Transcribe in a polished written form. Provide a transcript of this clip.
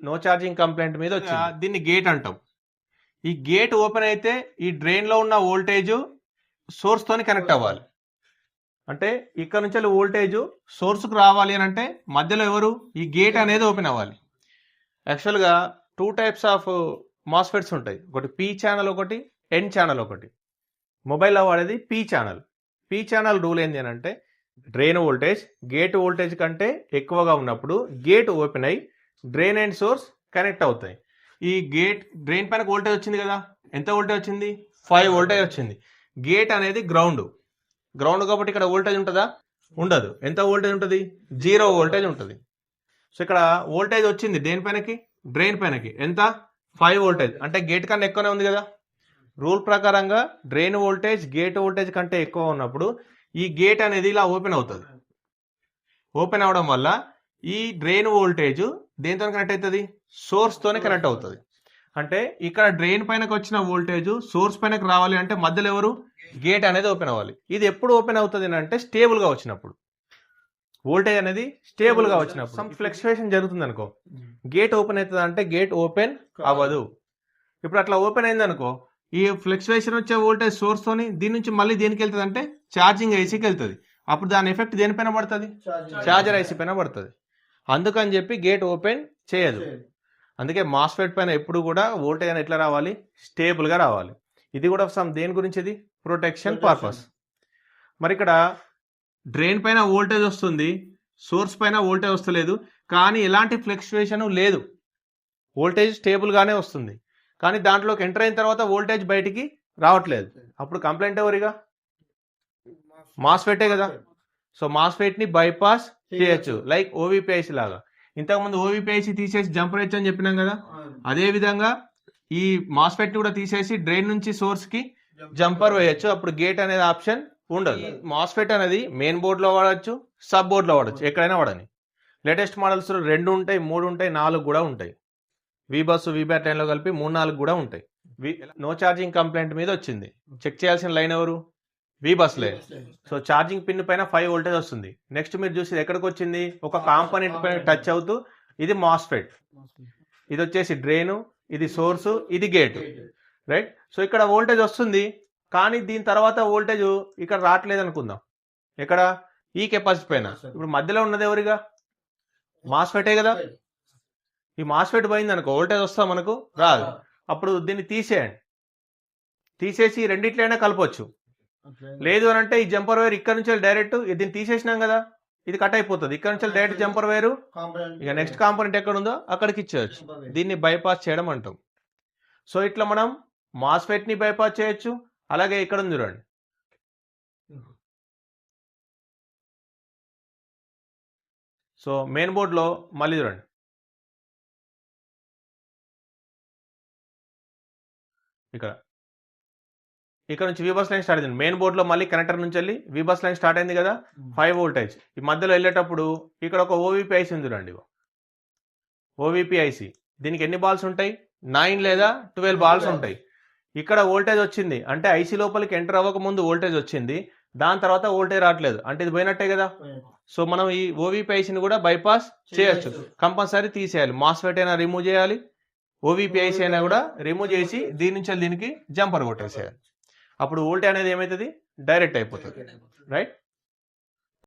No charging complaint మీద వచ్చింది. దీన్ని గేట్ అంటాం. ఈ గేట్ ఓపెన్ అయితే ఈ డ్రైన్ లో ఉన్న వోల్టేజ్ సోర్స్ తోని కనెక్ట్ అవ్వాలి. అంటే ఇక్కడ నుంచి వోల్టేజ్ సోర్స్ కు రావాలి అని అంటే మధ్యలో ఎవరు ఈ గేట్ అనేది ఓపెన్ అవ్వాలి. యాక్చువల్ గా 2 టైప్స్ ఆఫ్ మాస్ఫెట్స్ ఉంటాయి. ఒకటి పీ ఛానల్, ఒకటి ఎన్ ఛానల్. ఒకటి మొబైల్లో వాడేది P channel. P channel rule ఏంటి అని అంటే డ్రైన్ వోల్టేజ్ గేట్ వోల్టేజ్ కంటే ఎక్కువగా ఉన్నప్పుడు గేట్ ఓపెన్ అయ్యి డ్రైన్ అండ్ సోర్స్ కనెక్ట్ అవుతాయి. ఈ గేట్ డ్రైన్ పైన వోల్టేజ్ వచ్చింది కదా, ఎంత వోల్టేజ్ వచ్చింది? 5 వోల్టేజ్ వచ్చింది. గేట్ అనేది గ్రౌండ్ కాబట్టి ఇక్కడ వోల్టేజ్ ఉంటుందా? ఉండదు. ఎంత వోల్టేజ్ ఉంటుంది? 0 వోల్టేజ్ ఉంటుంది. సో ఇక్కడ వోల్టేజ్ వచ్చింది దేనిపైనకి? డ్రైన్ పైనకి. ఎంత? 5 వోల్టేజ్. అంటే గేట్ కన్నా ఎక్కువనే ఉంది కదా. రూల్ ప్రకారంగా డ్రైన్ వోల్టేజ్ గేట్ వోల్టేజ్ కంటే ఎక్కువ ఉన్నప్పుడు ఈ గేట్ అనేది ఇలా ఓపెన్ అవుతుంది. ఓపెన్ అవడం వల్ల ఈ డ్రైన్ వోల్టేజ్ దేనితో కనెక్ట్ అవుతుంది? సోర్స్ తోనే కనెక్ట్ అవుతుంది. అంటే ఇక్కడ డ్రైన్ పైనకి వచ్చిన వోల్టేజ్ సోర్స్ పైనకి రావాలి అంటే మధ్యలో ఎవరు? గేట్ అనేది ఓపెన్ అవ్వాలి. ఇది ఎప్పుడు ఓపెన్ అవుతుంది అంటే స్టేబుల్ గా వచ్చినప్పుడు. వోల్టేజ్ అనేది స్టేబుల్ గా వచ్చినప్పుడు. సమ్ ఫ్లక్చుయేషన్ జరుగుతుంది అనుకో, గేట్ ఓపెన్ అవుతుంది అంటే గేట్ ఓపెన్ అవ్వదు. ఇప్పుడు అట్లా ఓపెన్ అయింది అనుకో, ఈ ఫ్లక్చుయేషన్ వచ్చే వోల్టేజ్ సోర్స్ తోని దీని నుంచి మళ్ళీ దేనికి వెళ్తుంది అంటే ఛార్జింగ్ ఐసీకి వెళ్తుంది. అప్పుడు దాని ఎఫెక్ట్ దేనిపైన పడుతుంది? ఛార్జర్ ఐసీ పైన పడుతుంది. అందుకని చెప్పి గేట్ ఓపెన్ చేయదు. అందుకే మాస్ఫెట్ పైన ఎప్పుడు కూడా వోల్టేజ్ అనేది ఎట్లా రావాలి? స్టేబుల్ గా రావాలి. ఇది కూడా సమ్ దేని గురించి? ఇది ప్రొటెక్షన్ పర్పస్. మరి ఇక్కడ డ్రైన్ పైన వోల్టేజ్ వస్తుంది, సోర్స్ పైన వోల్టేజ్ వస్తలేదు, కానీ ఎలాంటి ఫ్లక్చుయేషన్ లేదు. వోల్టేజ్ స్టేబుల్ గానే వస్తుంది, కానీ దాంట్లోకి ఎంటర్ అయిన తర్వాత వోల్టేజ్ బయటికి రావట్లేదు. అప్పుడు కంప్లైంట్ ఎవరిగా? మాస్ఫెటే కదా. సో మాస్ఫెట్ ని బైపాస్ చేయొచ్చు, లైక్ ఓవిపిఐసి లాగా. ఇంతకుముందు ఓవిపిఐసి తీసేసి జంపర్ వేయచ్చు అని చెప్పినాం కదా. అదే విధంగా ఈ మాస్ఫెట్ ని కూడా తీసేసి డ్రైన్ నుంచి సోర్స్ కి జంపర్ వేయచ్చు. అప్పుడు గేట్ అనేది ఆప్షన్ ఉండదు. మాస్ఫెట్ అనేది మెయిన్ బోర్డ్ లో వాడచ్చు, సబ్ బోర్డ్ లో వాడచ్చు, ఎక్కడైనా వాడని. లేటెస్ట్ మోడల్స్ 2 ఉంటాయి, 3 ఉంటాయి, 4 కూడా ఉంటాయి. వీబస్ వీబ్యాట్ లైన్ లో కలిపి 3-4 కూడా ఉంటాయి. నో ఛార్జింగ్ కంప్లైంట్ మీద వచ్చింది. చెక్ చేయాల్సిన లైన్ ఎవరు? వీబస్ లైన్. సో ఛార్జింగ్ పిన్ పైన 5 వోల్టేజ్ వస్తుంది. నెక్స్ట్ మీరు చూసి ఎక్కడికి వచ్చింది? ఒక కాంపోనెంట్ పైన టచ్ అవుతూ, ఇది మాస్ఫెట్, ఇది వచ్చేసి డ్రైన్, ఇది సోర్స్, ఇది గేట్, రైట్. సో ఇక్కడ వోల్టేజ్ వస్తుంది, కానీ దీని తర్వాత వోల్టేజ్ ఇక్కడ రావట్లేదు అనుకుందాం. ఇక్కడ ఈ కెపాసిటీ పైన. ఇప్పుడు మధ్యలో ఉన్నది ఎవరిగా? మాస్ఫెటే కదా. ఈ మాస్ఫెట్ పోయింది అనుకో, వోల్టేజ్ వస్తా మనకు రాదు. అప్పుడు దీన్ని తీసేయండి. తీసేసి రెండిట్లైనా కలపొచ్చు. లేదు అని అంటే ఈ జంపర్ వైర్ ఇక్కడ నుంచి డైరెక్ట్ దీన్ని తీసేసినాం కదా, ఇది కట్ అయిపోతుంది. ఇక్కడ నుంచి డైరెక్ట్ జంపర్ వైర్ ఇక నెక్స్ట్ కాంపోనెంట్ ఎక్కడ ఉందో అక్కడికి ఇచ్చేయచ్చు. దీన్ని బైపాస్ చేయడం అంటాం. సో ఇట్లా మనం మాస్ఫెట్ ని బైపాస్ చేయొచ్చు. అలాగే ఇక్కడ ఉంది చూడండి, సో మెయిన్ బోర్డ్ లో మళ్ళీ చూడండి, ఇక్కడ నుంచి వీబస్ లైన్ స్టార్ట్ అయింది. మెయిన్ బోర్డ్ లో మళ్ళీ కనెక్టర్ నుంచి వెళ్ళి వీబస్ లైన్ స్టార్ట్ అయింది కదా, 5 వోల్టేజ్. ఈ మధ్యలో వెళ్ళేటప్పుడు ఇక్కడ ఒక ఓవిపిఐసి ఉంది చూడండి, ఓవిపిఐసి. దీనికి ఎన్ని బాల్స్ ఉంటాయి? 9 లేదా 12 బాల్స్ ఉంటాయి. ఇక్కడ వోల్టేజ్ వచ్చింది అంటే ఐసీ లోపలికి ఎంటర్ అవ్వక ముందు వోల్టేజ్ వచ్చింది, దాని తర్వాత వోల్టేజ్ రావట్లేదు అంటే ఇది పోయినట్టే కదా. సో మనం ఈ ఓవిపిఐసిని కూడా బైపాస్ చేయొచ్చు. కంపల్సరీ తీసేయాలి. మాస్ఫెట్ అయినా రిమూవ్ చేయాలి, ఓవిపిఐసి అయినా కూడా రిమూవ్ చేసి దీని నుంచి దీనికి జంపర్ కొట్టేసేయాలి. అప్పుడు వోల్టేజ్ అనేది ఏమవుతుంది? డైరెక్ట్ అయిపోతుంది, రైట్.